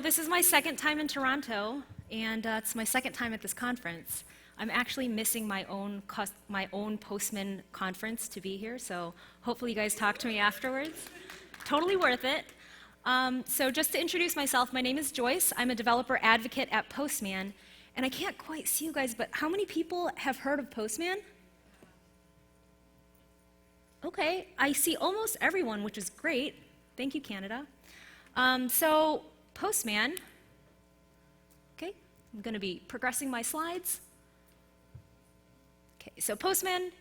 This is my second time in Toronto, and it's my second time at this conference. I'm actually missing my own Postman conference to be here, so hopefully you guys talk to me afterwards. Totally worth it. So just to introduce myself, my name is Joyce. I'm a developer advocate at Postman, and I can't quite see you guys, but how many people have heard of Postman? Okay, I see almost everyone, which is great. Thank you, Canada. So Postman, okay, I'm going to be progressing my slides. Okay, so Postman,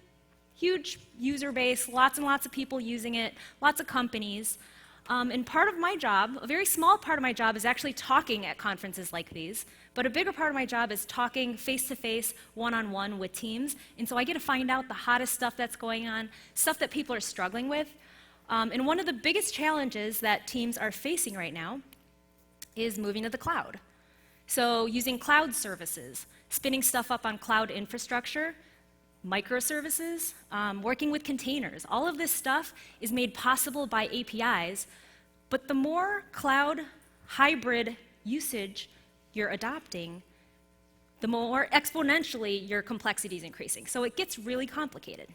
huge user base, lots and lots of people using it, lots of companies. And part of my job, a very small part of my job, is actually talking at conferences like these, but a bigger part of my job is talking face-to-face, one-on-one with teams, and so I get to find out the hottest stuff that's going on, stuff that people are struggling with. And one of the biggest challenges that teams are facing right now is moving to the cloud. So using cloud services, spinning stuff up on cloud infrastructure, microservices, working with containers. All of this stuff is made possible by APIs, but the more cloud hybrid usage you're adopting, the more exponentially your complexity is increasing. So it gets really complicated.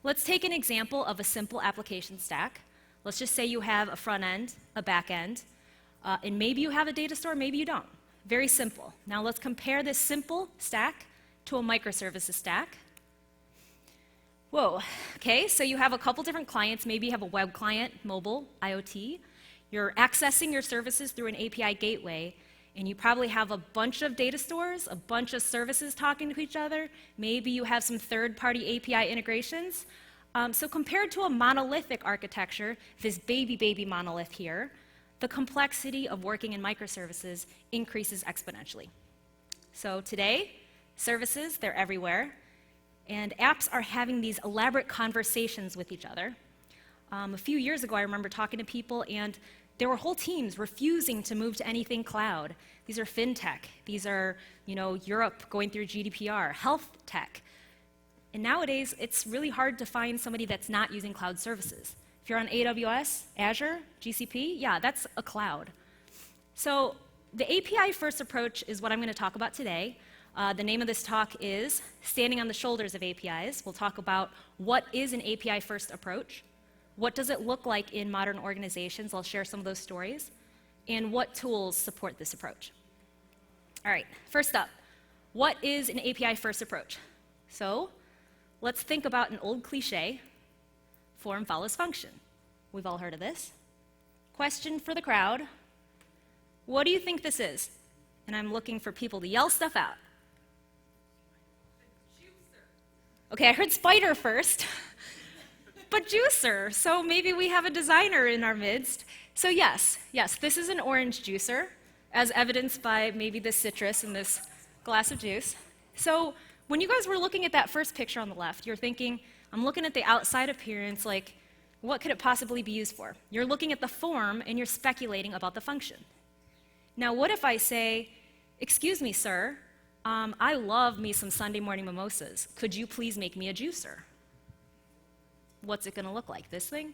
Let's take an example of a simple application stack. Let's just say you have a front end, a back end, and maybe you have a data store, maybe you don't. Very simple. Now let's compare this simple stack to a microservices stack. Whoa, okay, so you have a couple different clients. Maybe you have a web client, mobile, IoT. You're accessing your services through an API gateway, and you probably have a bunch of data stores, a bunch of services talking to each other. Maybe you have some third-party API integrations. So compared to a monolithic architecture, this baby monolith here, the complexity of working in microservices increases exponentially. So today, services, they're everywhere, and apps are having these elaborate conversations with each other. A few years ago, I remember talking to people, and there were whole teams refusing to move to anything cloud. These are fintech. These are, Europe going through GDPR, health tech. And nowadays, it's really hard to find somebody that's not using cloud services. If you're on AWS, Azure, GCP, yeah, that's a cloud. So the API-first approach is what I'm going to talk about today. The name of this talk is Standing on the Shoulders of APIs. We'll talk about what is an API-first approach, what does it look like in modern organizations, I'll share some of those stories, and what tools support this approach. All right, first up, what is an API-first approach? So let's think about an old cliche, form follows function. We've all heard of this. Question for the crowd, what do you think this is? And I'm looking for people to yell stuff out. Okay, I heard spider first, but juicer, so maybe we have a designer in our midst. So yes, this is an orange juicer, as evidenced by maybe this citrus in this glass of juice. So when you guys were looking at that first picture on the left, you're thinking, I'm looking at the outside appearance, like, what could it possibly be used for? You're looking at the form, and you're speculating about the function. Now, what if I say, excuse me, sir, I love me some Sunday morning mimosas. Could you please make me a juicer? What's it going to look like? This thing?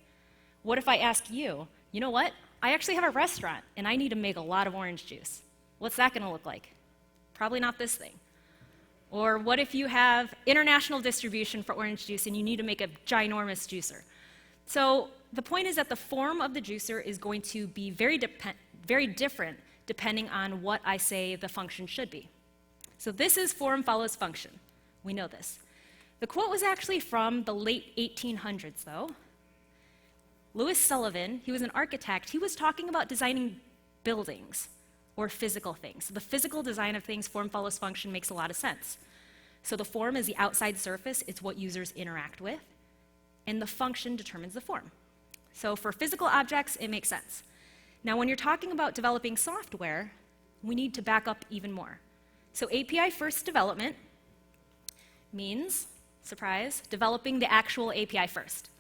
What if I ask you, you know what? I actually have a restaurant, and I need to make a lot of orange juice. What's that going to look like? Probably not this thing. Or what if you have international distribution for orange juice, and you need to make a ginormous juicer? So the point is that the form of the juicer is going to be very different depending on what I say the function should be. So this is form follows function. We know this. The quote was actually from the late 1800s, though. Louis Sullivan, he was an architect. He was talking about designing buildings or physical things. So the physical design of things, form follows function, makes a lot of sense. So the form is the outside surface. It's what users interact with. And the function determines the form. So for physical objects, it makes sense. Now, when you're talking about developing software, we need to back up even more. So API-first development means, surprise, developing the actual API first.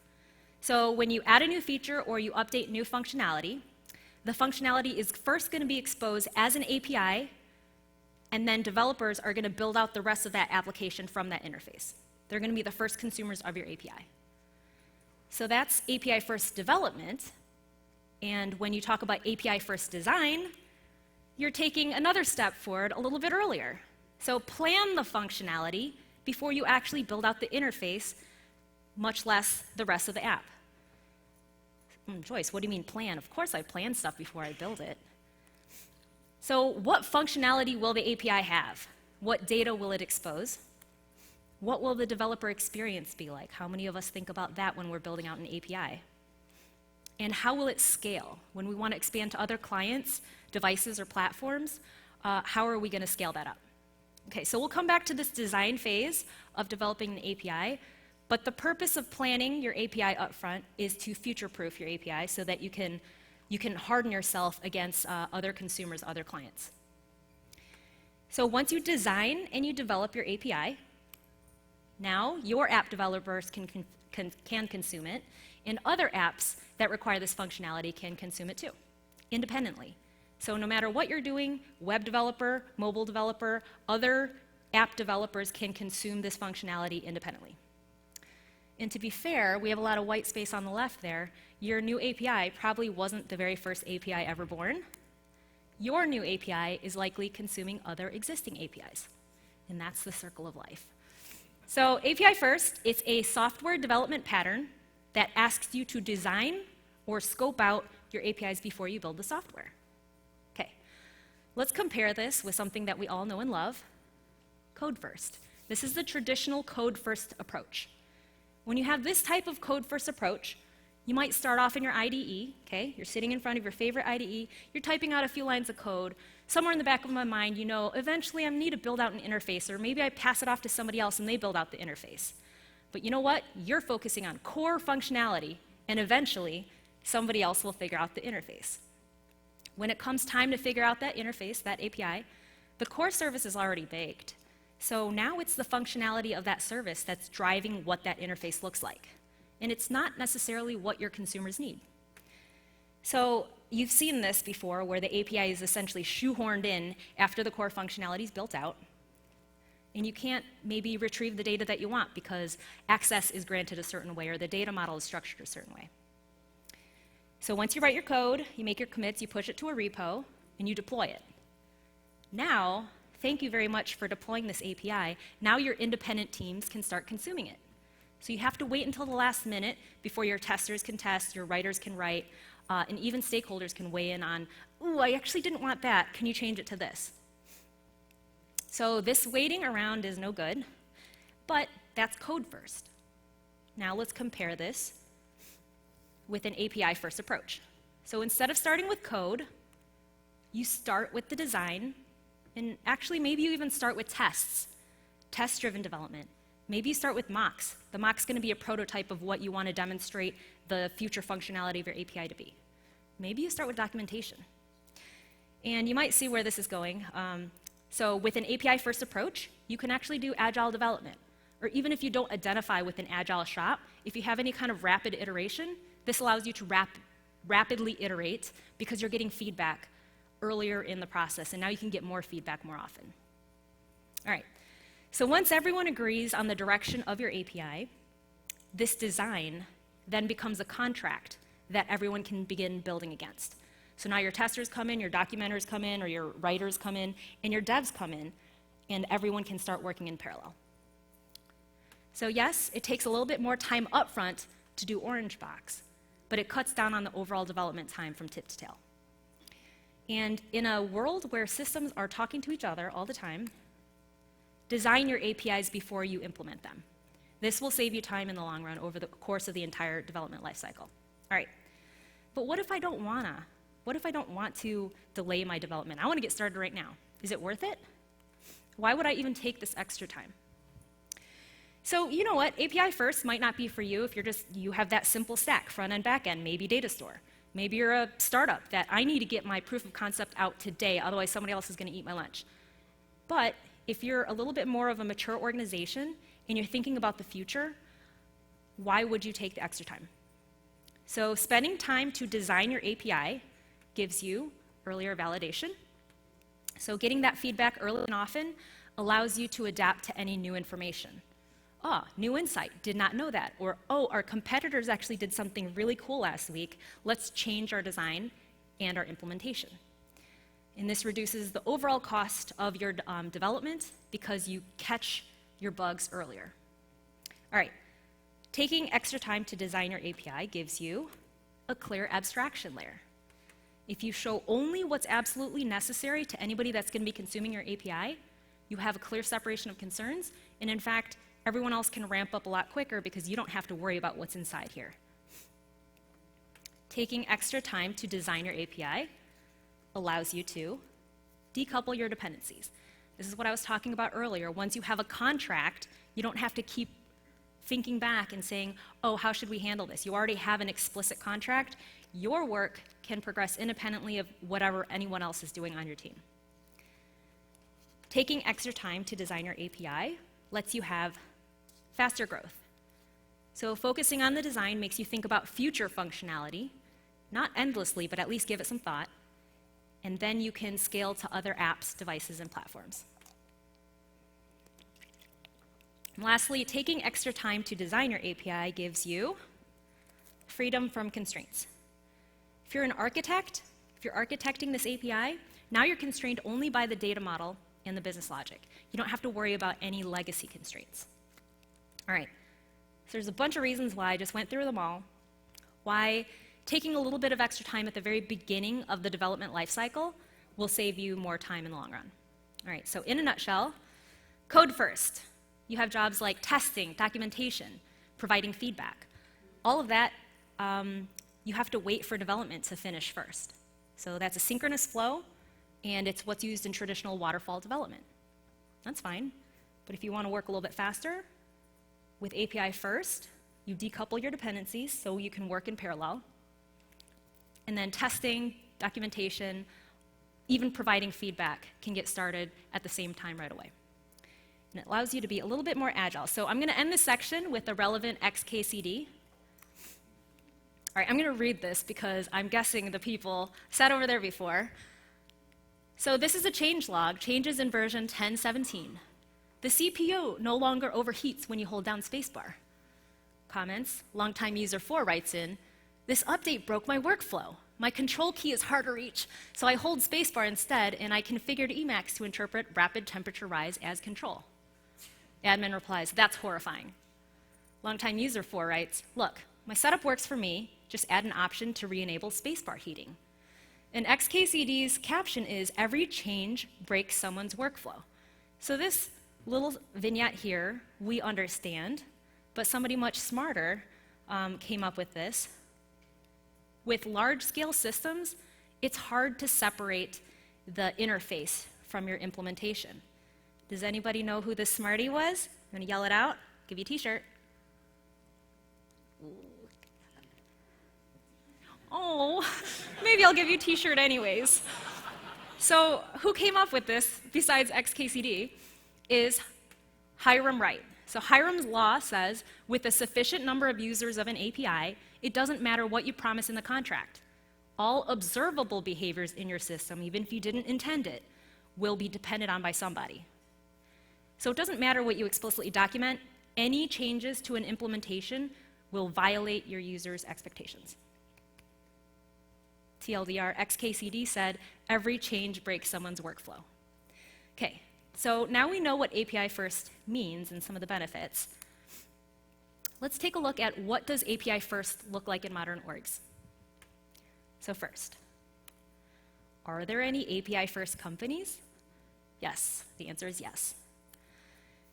So when you add a new feature or you update new functionality, the functionality is first going to be exposed as an API, and then developers are going to build out the rest of that application from that interface. They're going to be the first consumers of your API. So that's API-first development. And when you talk about API-first design, you're taking another step forward a little bit earlier. So plan the functionality before you actually build out the interface, much less the rest of the app. Joyce, what do you mean plan? Of course I plan stuff before I build it. So what functionality will the API have? What data will it expose? What will the developer experience be like? How many of us think about that when we're building out an API? And how will it scale? When we want to expand to other clients, devices, or platforms, how are we going to scale that up? Okay, so we'll come back to this design phase of developing an API, but the purpose of planning your API upfront is to future-proof your API so that you can harden yourself against other consumers, other clients. So once you design and you develop your API, now your app developers can consume it, and other apps that require this functionality can consume it too, independently. So no matter what you're doing, web developer, mobile developer, other app developers can consume this functionality independently. And to be fair, we have a lot of white space on the left there. Your new API probably wasn't the very first API ever born. Your new API is likely consuming other existing APIs. And that's the circle of life. So API first, it's a software development pattern that asks you to design or scope out your APIs before you build the software. Okay, let's compare this with something that we all know and love, code first. This is the traditional code first approach. When you have this type of code first approach, you might start off in your IDE, okay? You're sitting in front of your favorite IDE, you're typing out a few lines of code. Somewhere in the back of my mind, you know, eventually I need to build out an interface, or maybe I pass it off to somebody else and they build out the interface. But you know what? You're focusing on core functionality, and eventually somebody else will figure out the interface. When it comes time to figure out that interface, that API, the core service is already baked. So now it's the functionality of that service that's driving what that interface looks like. And it's not necessarily what your consumers need. So you've seen this before, where the API is essentially shoehorned in after the core functionality is built out. And you can't maybe retrieve the data that you want because access is granted a certain way or the data model is structured a certain way. So once you write your code, you make your commits, you push it to a repo, and you deploy it. Now, thank you very much for deploying this API. Now your independent teams can start consuming it. So you have to wait until the last minute before your testers can test, your writers can write, and even stakeholders can weigh in on, ooh, I actually didn't want that. Can you change it to this? So this waiting around is no good, but that's code first. Now let's compare this with an API first approach. So instead of starting with code, you start with the design, and actually maybe you even start with tests, test-driven development. Maybe you start with mocks. The mock's going to be a prototype of what you want to demonstrate the future functionality of your API to be. Maybe you start with documentation. And you might see where this is going. So with an API first approach, you can actually do agile development. Or even if you don't identify with an agile shop, if you have any kind of rapid iteration, this allows you to rapidly iterate because you're getting feedback earlier in the process, and now you can get more feedback more often. All right, so once everyone agrees on the direction of your API, this design then becomes a contract that everyone can begin building against. So now your testers come in, your documenters come in, or your writers come in, and your devs come in, and everyone can start working in parallel. So yes, it takes a little bit more time upfront to do Orange Box, but it cuts down on the overall development time from tip to tail. And in a world where systems are talking to each other all the time, design your APIs before you implement them. This will save you time in the long run over the course of the entire development lifecycle. All right, but what if I don't wanna? What if I don't want to delay my development? I wanna get started right now. Is it worth it? Why would I even take this extra time? So you know what, API first might not be for you if you have that simple stack, front end, back end, maybe data store. Maybe you're a startup that I need to get my proof of concept out today, otherwise somebody else is gonna eat my lunch. But if you're a little bit more of a mature organization and you're thinking about the future, why would you take the extra time? So spending time to design your API gives you earlier validation. So getting that feedback early and often allows you to adapt to any new information. Oh, new insight, did not know that. Or, oh, our competitors actually did something really cool last week. Let's change our design and our implementation. And this reduces the overall cost of your development because you catch your bugs earlier. All right, taking extra time to design your API gives you a clear abstraction layer. If you show only what's absolutely necessary to anybody that's going to be consuming your API, you have a clear separation of concerns, and in fact, everyone else can ramp up a lot quicker because you don't have to worry about what's inside here. Taking extra time to design your API allows you to decouple your dependencies. This is what I was talking about earlier. Once you have a contract, you don't have to keep thinking back and saying, oh, how should we handle this? You already have an explicit contract. Your work can progress independently of whatever anyone else is doing on your team. Taking extra time to design your API lets you have faster growth. So focusing on the design makes you think about future functionality, not endlessly, but at least give it some thought, and then you can scale to other apps, devices, and platforms. And lastly, taking extra time to design your API gives you freedom from constraints. If you're an architect, if you're architecting this API, now you're constrained only by the data model and the business logic. You don't have to worry about any legacy constraints. All right, so there's a bunch of reasons why I just went through them all, why taking a little bit of extra time at the very beginning of the development lifecycle will save you more time in the long run. All right, so in a nutshell, code first. You have jobs like testing, documentation, providing feedback. All of that, you have to wait for development to finish first. So that's a synchronous flow, and it's what's used in traditional waterfall development. That's fine, but if you want to work a little bit faster, with API first, you decouple your dependencies so you can work in parallel. And then testing, documentation, even providing feedback can get started at the same time right away. And it allows you to be a little bit more agile. So I'm going to end this section with the relevant XKCD. All right, I'm going to read this because I'm guessing the people sat over there before. So this is a change log, changes in version 10.17. The CPU no longer overheats when you hold down spacebar. Comments, longtime user 4 writes in, this update broke my workflow. My control key is hard to reach, so I hold spacebar instead, and I configured Emacs to interpret rapid temperature rise as control. Admin replies, that's horrifying. Longtime user 4 writes, look, my setup works for me, just add an option to re-enable spacebar heating. And XKCD's caption is, every change breaks someone's workflow. So this little vignette here, we understand, but somebody much smarter came up with this. With large-scale systems, it's hard to separate the interface from your implementation. Does anybody know who this smarty was? I'm going to yell it out, give you a t-shirt. Oh, maybe I'll give you a t-shirt anyways. So who came up with this, besides XKCD, is Hyrum Wright. So Hyrum's law says, with a sufficient number of users of an API, it doesn't matter what you promise in the contract. All observable behaviors in your system, even if you didn't intend it, will be depended on by somebody. So it doesn't matter what you explicitly document, any changes to an implementation will violate your users' expectations. TLDR, XKCD said, every change breaks someone's workflow. Okay, so now we know what API first means and some of the benefits. Let's take a look at what does API first look like in modern orgs. So first, are there any API first companies? Yes, the answer is yes.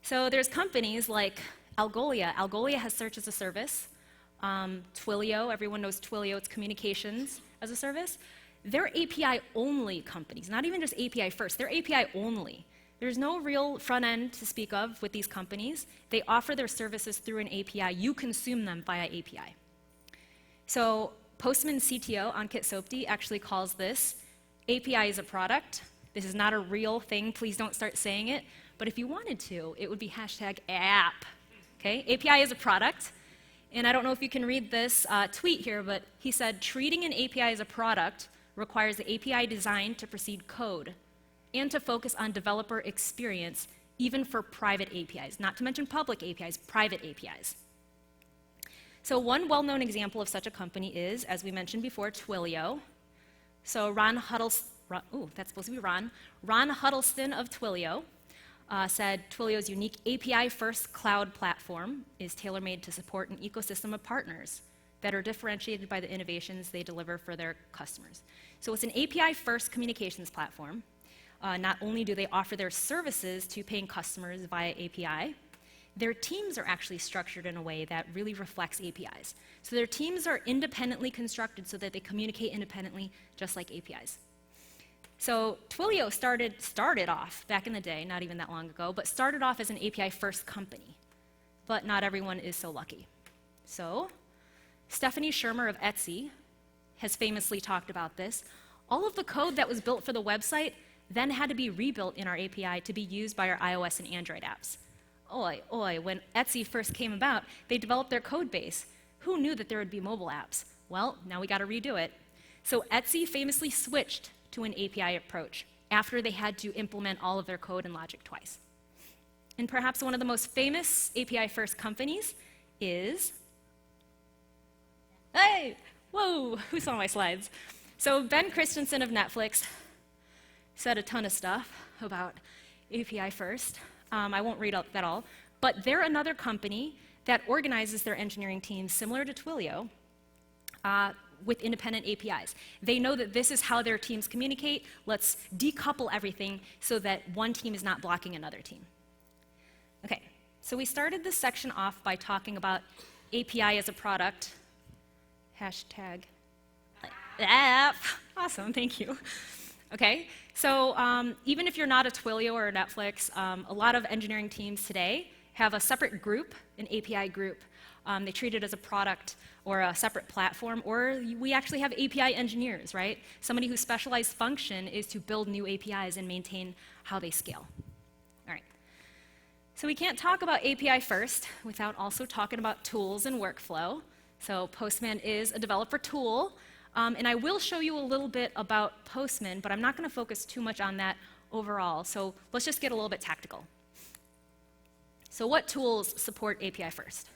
So there's companies like Algolia. Algolia has search as a service. Twilio, everyone knows Twilio, it's communications as a service. They're API only companies, not even just API first, they're API only. There's no real front end to speak of with these companies. They offer their services through an API. You consume them via API. So Postman CTO, Ankit Sopti, actually calls this API is a product. This is not a real thing. Please don't start saying it. But if you wanted to, it would be #app. Okay? API is a product. And I don't know if you can read this tweet here, but he said, treating an API as a product requires the API design to precede code and to focus on developer experience, even for private APIs, not to mention public APIs, private APIs. So one well-known example of such a company is, as we mentioned before, Twilio. So Ron that's supposed to be Ron Huddleston of Twilio, said Twilio's unique API-first cloud platform is tailor-made to support an ecosystem of partners that are differentiated by the innovations they deliver for their customers. So it's an API-first communications platform. Not only do they offer their services to paying customers via API, their teams are actually structured in a way that really reflects APIs. So their teams are independently constructed so that they communicate independently, just like APIs. So Twilio started off, back in the day, not even that long ago, but started off as an API-first company. But not everyone is so lucky. So Stephanie Shermer of Etsy has famously talked about this. All of the code that was built for the website then had to be rebuilt in our API to be used by our iOS and Android apps. When Etsy first came about, they developed their code base. Who knew that there would be mobile apps? Well, now we got to redo it. So Etsy famously switched to an API approach after they had to implement all of their code and logic twice. And perhaps one of the most famous API-first companies is, who saw my slides? So Ben Christensen of Netflix said a ton of stuff about API first. I won't read that all, but they're another company that organizes their engineering teams similar to Twilio with independent APIs. They know that this is how their teams communicate. Let's decouple everything so that one team is not blocking another team. Okay, so we started this section off by talking about API as a product. Hashtag app. Awesome, thank you. Okay, so even if you're not a Twilio or a Netflix, a lot of engineering teams today have a separate group, an API group. They treat it as a product or a separate platform, or we actually have API engineers, right? Somebody whose specialized function is to build new APIs and maintain how they scale. All right, so we can't talk about API first without also talking about tools and workflow. So Postman is a developer tool. And I will show you a little bit about Postman, but I'm not going to focus too much on that overall. So let's just get a little bit tactical. So what tools support API first?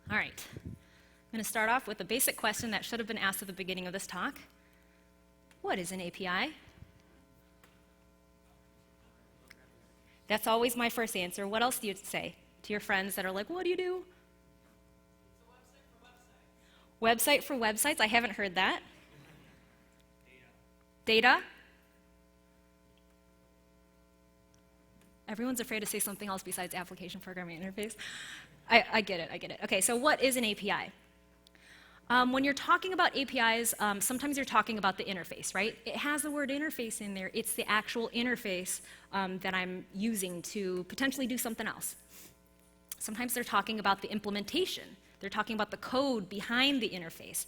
All right. I'm going to start off with a basic question that should have been asked at the beginning of this talk. What is an API? That's always my first answer. What else do you say to your friends that are like, what do you do? Website for websites? I haven't heard that. Data? Everyone's afraid to say something else besides application programming interface. I get it. Okay, so what is an API? When you're talking about APIs, sometimes you're talking about the interface, right? It has the word interface in there. It's the actual interface that I'm using to potentially do something else. Sometimes they're talking about the implementation. They're talking about the code behind the interface.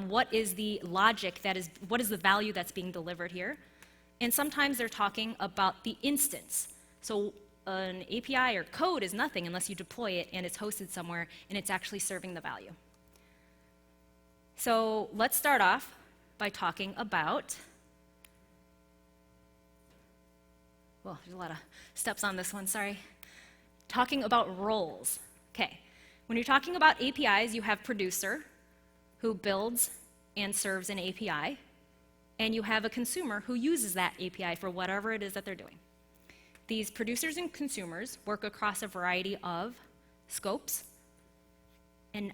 What is the logic what is the value that's being delivered here? And sometimes they're talking about the instance. So an API or code is nothing unless you deploy it and it's hosted somewhere and it's actually serving the value. So let's start off by talking about, well, there's a lot of steps on this one, sorry. Talking about roles. Okay. When you're talking about APIs, you have producer, who builds and serves an API, and you have a consumer who uses that API for whatever it is that they're doing. These producers and consumers work across a variety of scopes, and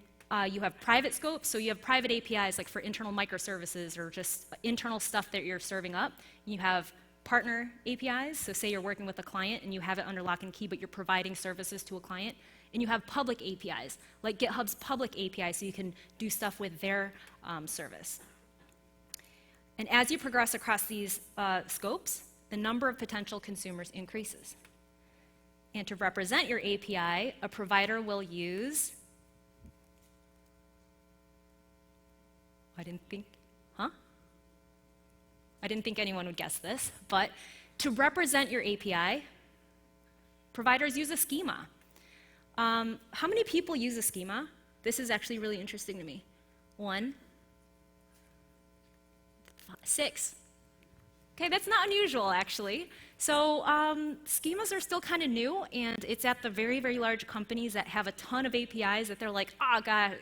you have private scopes, so you have private APIs like for internal microservices or just internal stuff that you're serving up. You have partner APIs, so say you're working with a client and you have it under lock and key, but you're providing services to a client. And you have public APIs, like GitHub's public API, so you can do stuff with their service. And as you progress across these scopes, the number of potential consumers increases. And to represent your API, a provider will use, I didn't think anyone would guess this, but to represent your API, providers use a schema. How many people use a schema? This is actually really interesting to me. 1, 6. Okay, that's not unusual, actually. So schemas are still kind of new, and it's at the very, very large companies that have a ton of APIs that they're like,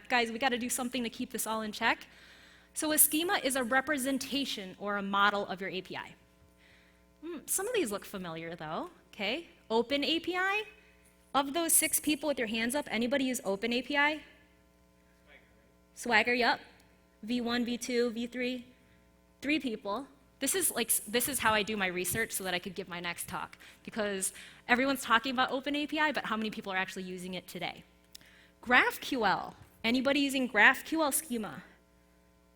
guys, we got to do something to keep this all in check. So a schema is a representation or a model of your API. Some of these look familiar though, okay? Open API. Of those 6 people with your hands up, anybody use Open API? Swagger, yep. V1, V2, V3, 3 people. This is how I do my research so that I could give my next talk, because everyone's talking about Open API, but how many people are actually using it today? GraphQL. Anybody using GraphQL schema?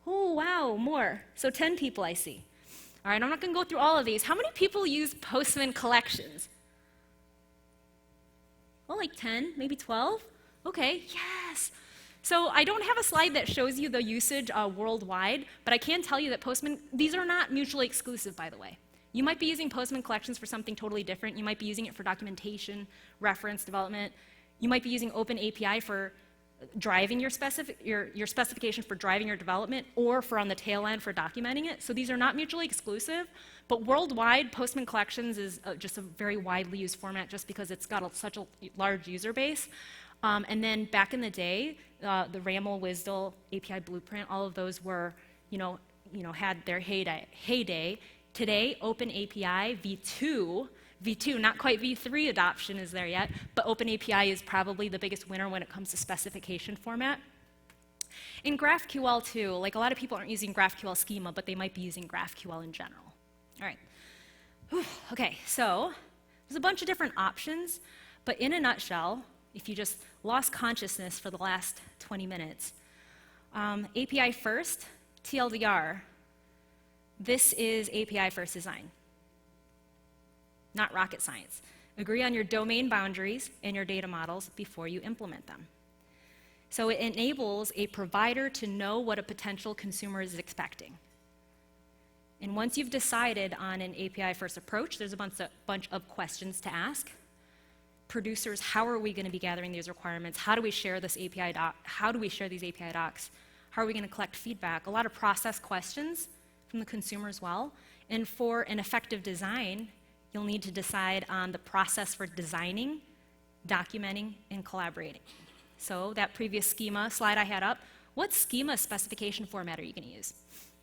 Oh, wow, more. So 10 people I see. All right, I'm not going to go through all of these. How many people use Postman collections? Well, like 10, maybe 12? Okay, yes. So I don't have a slide that shows you the usage worldwide, but I can tell you that Postman, these are not mutually exclusive, by the way. You might be using Postman collections for something totally different. You might be using it for documentation, reference, development. You might be using Open API for driving your specification for driving your development, or for on the tail end for documenting it. So these are not mutually exclusive, but worldwide, Postman collections is just a very widely used format just because it's got such a large user base. And then back in the day, the RAML, WSDL, API Blueprint, all of those were, had their heyday. Today, Open API V2, not quite V3 adoption is there yet, but Open API is probably the biggest winner when it comes to specification format. In GraphQL too, like a lot of people aren't using GraphQL schema, but they might be using GraphQL in general. All right. Whew. Okay, so there's a bunch of different options, but in a nutshell, if you just lost consciousness for the last 20 minutes, API first, TLDR, this is API first design. Not rocket science. Agree on your domain boundaries and your data models before you implement them. So it enables a provider to know what a potential consumer is expecting. And once you've decided on an API-first approach, there's a bunch of questions to ask. Producers, how are we going to be gathering these requirements? How do we share this API doc? How do we share these API docs? How are we going to collect feedback? A lot of process questions from the consumer as well. And for an effective design, you'll need to decide on the process for designing, documenting, and collaborating. So that previous schema slide I had up, what schema specification format are you going to use?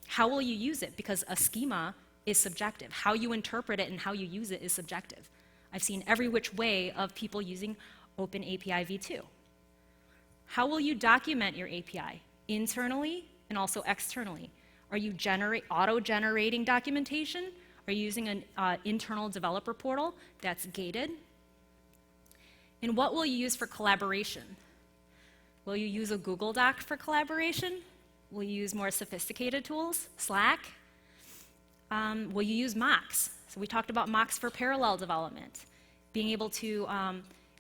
How will you use it? Because a schema is subjective. How you interpret it and how you use it is subjective. I've seen every which way of people using Open API v2. How will you document your API? Internally and also externally. Are you auto-generating documentation? Are you using an internal developer portal that's gated? And what will you use for collaboration? Will you use a Google Doc for collaboration? Will you use more sophisticated tools, Slack? Will you use mocks? So we talked about mocks for parallel development, being able to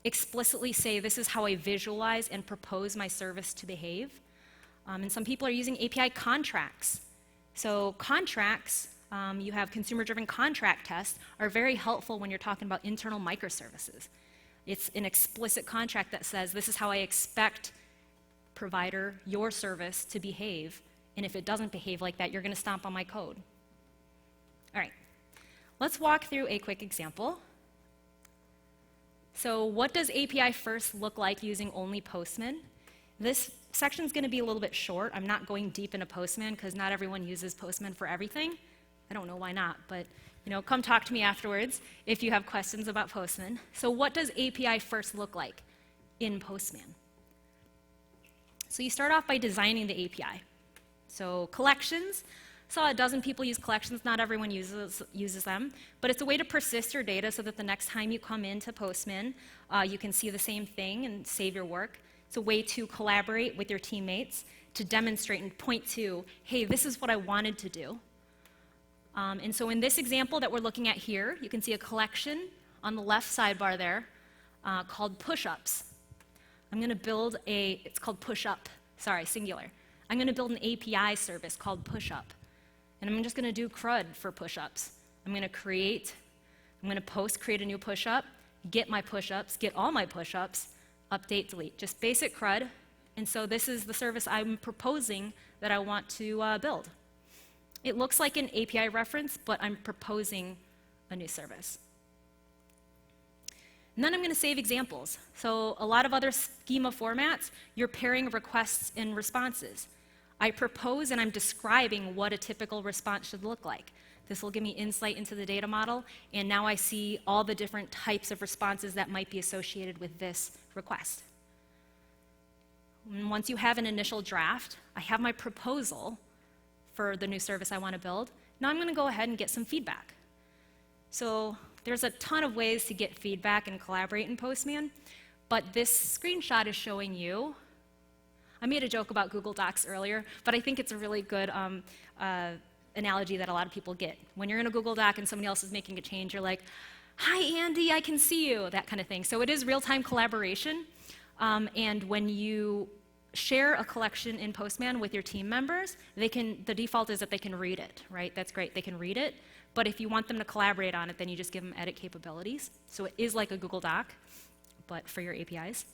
explicitly say, this is how I visualize and propose my service to behave. And some people are using API contracts. So contracts, you have consumer-driven contract tests, are very helpful when you're talking about internal microservices. It's an explicit contract that says, this is how I expect provider, your service, to behave, and if it doesn't behave like that, you're going to stomp on my code. All right, let's walk through a quick example. So what does API first look like using only Postman? This section's going to be a little bit short. I'm not going deep into Postman because not everyone uses Postman for everything. I don't know why not, but come talk to me afterwards if you have questions about Postman. So what does API first look like in Postman? So you start off by designing the API. So collections, saw a dozen people use collections, not everyone uses them, but it's a way to persist your data so that the next time you come into Postman, you can see the same thing and save your work. It's a way to collaborate with your teammates, to demonstrate and point to, hey, this is what I wanted to do. And so in this example that we're looking at here, you can see a collection on the left sidebar there called push-ups. I'm going to build it's called push-up, sorry, singular. I'm going to build an API service called push-up. And I'm just going to do CRUD for push-ups. I'm going to create a new push-up, get my push-ups, get all my push-ups, update, delete, just basic CRUD. And so this is the service I'm proposing that I want to build. It looks like an API reference, but I'm proposing a new service. And then I'm going to save examples. So a lot of other schema formats, you're pairing requests and responses. I propose and I'm describing what a typical response should look like. This will give me insight into the data model, and now I see all the different types of responses that might be associated with this request. And once you have an initial draft, I have my proposal for the new service I want to build. Now I'm going to go ahead and get some feedback. So there's a ton of ways to get feedback and collaborate in Postman, but this screenshot is showing you. I made a joke about Google Docs earlier, but I think it's a really good analogy that a lot of people get. When you're in a Google Doc and somebody else is making a change, you're like, "Hi, Andy, I can see you," that kind of thing. So it is real-time collaboration, and when you share a collection in Postman with your team members, the default is that they can read it, right? That's great, they can read it, but if you want them to collaborate on it, then you just give them edit capabilities. So it is like a Google Doc, but for your APIs.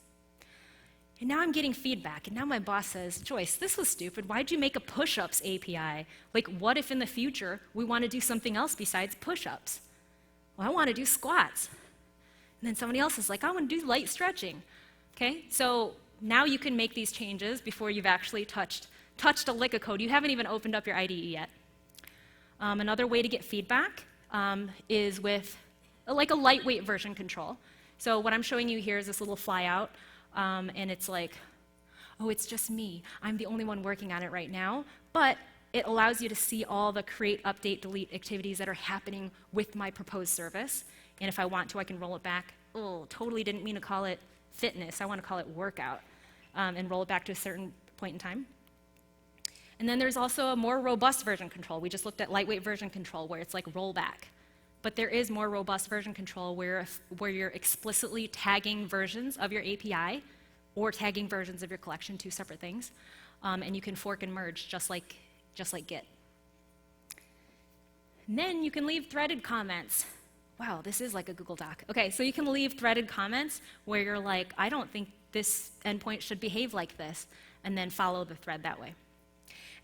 And now I'm getting feedback, and now my boss says, "Joyce, this was stupid. Why'd you make a push-ups API? Like, what if in the future we want to do something else besides push-ups? Well, I want to do squats." And then somebody else is like, "I want to do light stretching." Okay, so now you can make these changes before you've actually touched a lick of code. You haven't even opened up your IDE yet. Another way to get feedback is with like a lightweight version control. So what I'm showing you here is this little flyout. And it's like, "Oh, it's just me. I'm the only one working on it right now." But it allows you to see all the create, update, delete activities that are happening with my proposed service. And if I want to, I can roll it back. Oh, totally didn't mean to call it fitness. I want to call it workout, and roll it back to a certain point in time. And then there's also a more robust version control. We just looked at lightweight version control, where it's like rollback. But there is more robust version control where you're explicitly tagging versions of your API or tagging versions of your collection, two separate things. And you can fork and merge just like Git. And then you can leave threaded comments. Wow, this is like a Google Doc. Okay, so you can leave threaded comments where you're like, "I don't think this endpoint should behave like this," and then follow the thread that way.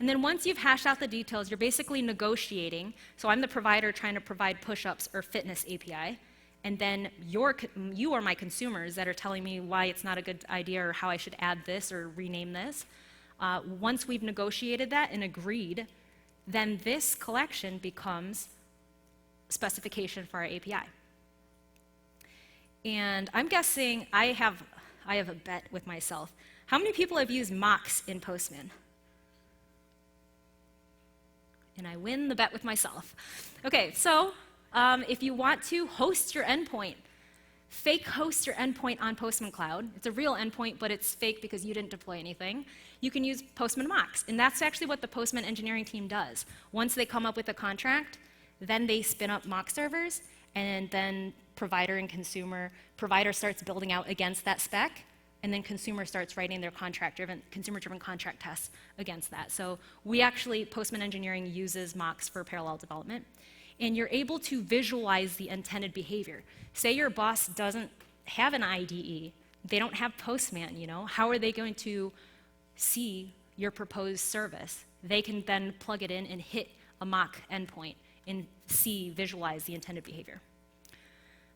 And then once you've hashed out the details, you're basically negotiating. So I'm the provider trying to provide push-ups or fitness API, and then you are my consumers that are telling me why it's not a good idea or how I should add this or rename this. Once we've negotiated that and agreed, then this collection becomes specification for our API. And I'm guessing I have a bet with myself. How many people have used mocks in Postman? And I win the bet with myself. Okay, so if you want to host your endpoint, fake host your endpoint on Postman Cloud. It's a real endpoint, but it's fake because you didn't deploy anything. You can use Postman mocks, and that's actually what the Postman engineering team does. Once they come up with a contract, then they spin up mock servers, and then provider and provider starts building out against that spec, and then consumer starts writing their consumer-driven contract tests against that. So Postman engineering uses mocks for parallel development. And you're able to visualize the intended behavior. Say your boss doesn't have an IDE, they don't have Postman, how are they going to see your proposed service? They can then plug it in and hit a mock endpoint and visualize the intended behavior.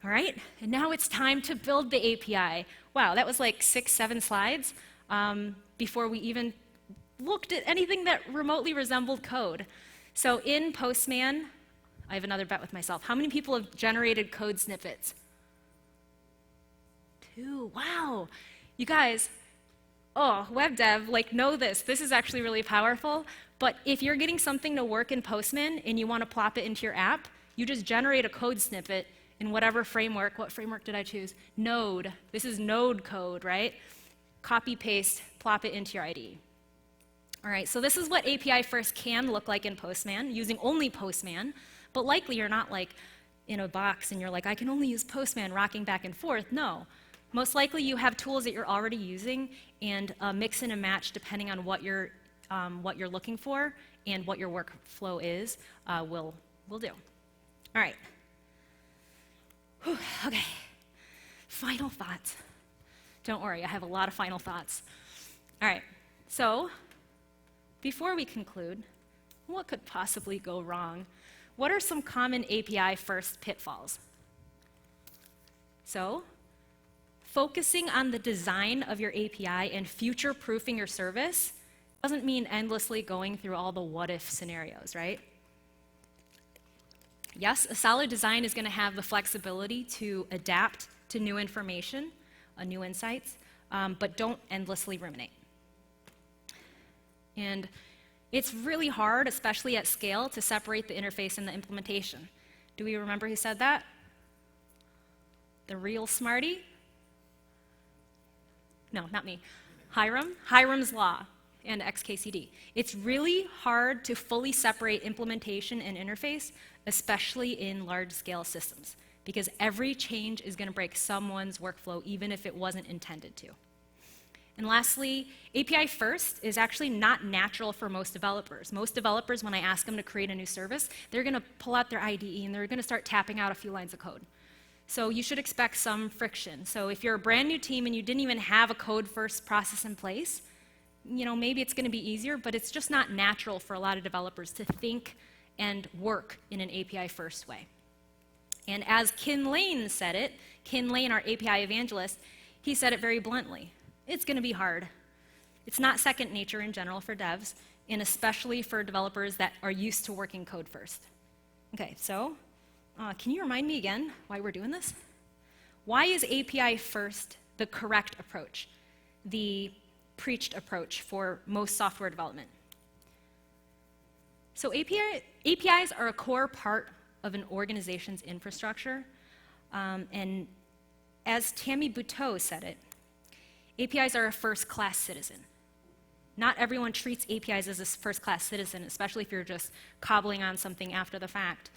All right, and now it's time to build the API. Wow, that was like 6-7 slides before we even looked at anything that remotely resembled code. So in Postman, I have another bet with myself. How many people have generated code snippets? 2, wow. You guys, web dev, know this. This is actually really powerful, but if you're getting something to work in Postman and you want to plop it into your app, you just generate a code snippet in whatever framework. What framework did I choose? Node. This is Node code, right? Copy, paste, plop it into your IDE. All right, so this is what API first can look like in Postman, using only Postman, but likely you're not in a box and you're like, "I can only use Postman rocking back and forth." No. Most likely you have tools that you're already using and mix and a match depending on what you're looking for and what your workflow is, will do. All right. Whew, okay, final thoughts. Don't worry, I have a lot of final thoughts. All right, so before we conclude, what could possibly go wrong? What are some common API first pitfalls? So, focusing on the design of your API and future-proofing your service Doesn't mean endlessly going through all the what-if scenarios, right? Yes, a solid design is going to have the flexibility to adapt to new information, new insights, but don't endlessly ruminate. And it's really hard, especially at scale, to separate the interface and the implementation. Do we remember who said that? The real smarty? No, not me. Hyrum. Hyrum's Law and XKCD. It's really hard to fully separate implementation and interface, especially in large-scale systems, because every change is going to break someone's workflow, even if it wasn't intended to. And lastly, API first is actually not natural for most developers. Most developers, when I ask them to create a new service, they're going to pull out their IDE and they're going to start tapping out a few lines of code. So you should expect some friction. So if you're a brand new team and you didn't even have a code first process in place, maybe it's going to be easier, but it's just not natural for a lot of developers to think and work in an API first way. And as Kin Lane said it, Kin Lane, our API evangelist, he said it very bluntly. It's going to be hard. It's not second nature in general for devs, and especially for developers that are used to working code first. Okay, so can you remind me again why we're doing this? Why is API first the correct approach, the preached approach for most software development? So APIs are a core part of an organization's infrastructure, and as Tammy Buteau said it, APIs are a first-class citizen. Not everyone treats APIs as a first-class citizen, especially if you're just cobbling on something after the fact.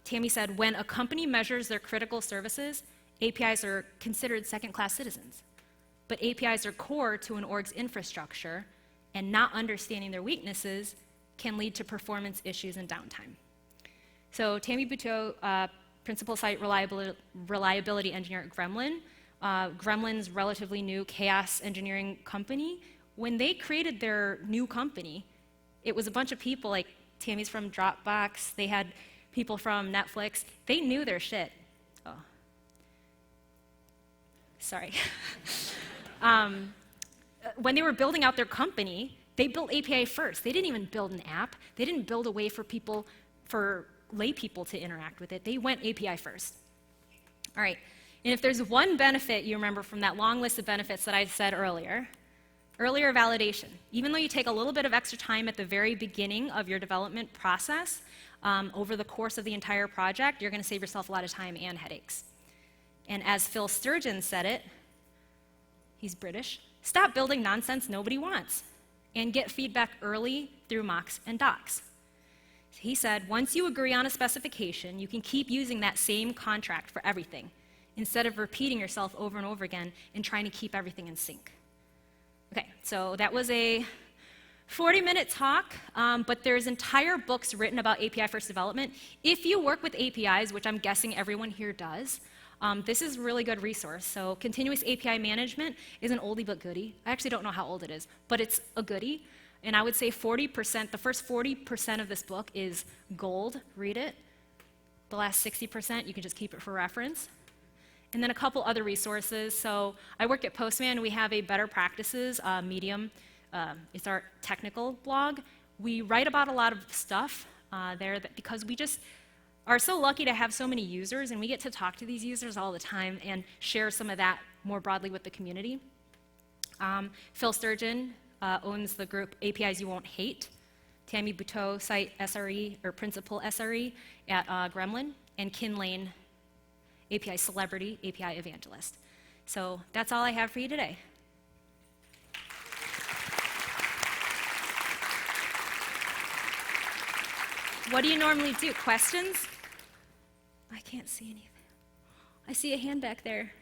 Tammy said, when a company measures their critical services, APIs are considered second-class citizens. But APIs are core to an org's infrastructure, and not understanding their weaknesses can lead to performance issues and downtime. So Tammy Buteau, principal site reliability engineer at Gremlin, Gremlin's relatively new chaos engineering company, when they created their new company, it was a bunch of people, like Tammy's from Dropbox, they had people from Netflix, they knew their shit. Oh. Sorry. When they were building out their company, they built API first. They didn't even build an app. They didn't build a way for lay people to interact with it. They went API first. All right. And if there's one benefit you remember from that long list of benefits that I said earlier validation. Even though you take a little bit of extra time at the very beginning of your development process, over the course of the entire project, you're going to save yourself a lot of time and headaches. And as Phil Sturgeon said it, he's British, stop building nonsense nobody wants, and get feedback early through mocks and docs. He said, once you agree on a specification, you can keep using that same contract for everything, instead of repeating yourself over and over again and trying to keep everything in sync. Okay, so that was a 40-minute talk, but there's entire books written about API-first development. If you work with APIs, which I'm guessing everyone here does, this is a really good resource. So continuous API management is an oldie but goodie. I actually don't know how old it is, but it's a goodie. And I would say 40%, the first 40% of this book is gold, read it. The last 60%, you can just keep it for reference. And then a couple other resources. So I work at Postman. We have a Better Practices medium. It's our technical blog. We write about a lot of stuff there because we just are so lucky to have so many users, and we get to talk to these users all the time and share some of that more broadly with the community. Phil Sturgeon owns the group APIs You Won't Hate. Tammy Buteau, site SRE, or principal SRE at Gremlin, and Kin Lane, API celebrity, API evangelist. So that's all I have for you today. What do you normally do? Questions? I can't see anything. I see a hand back there.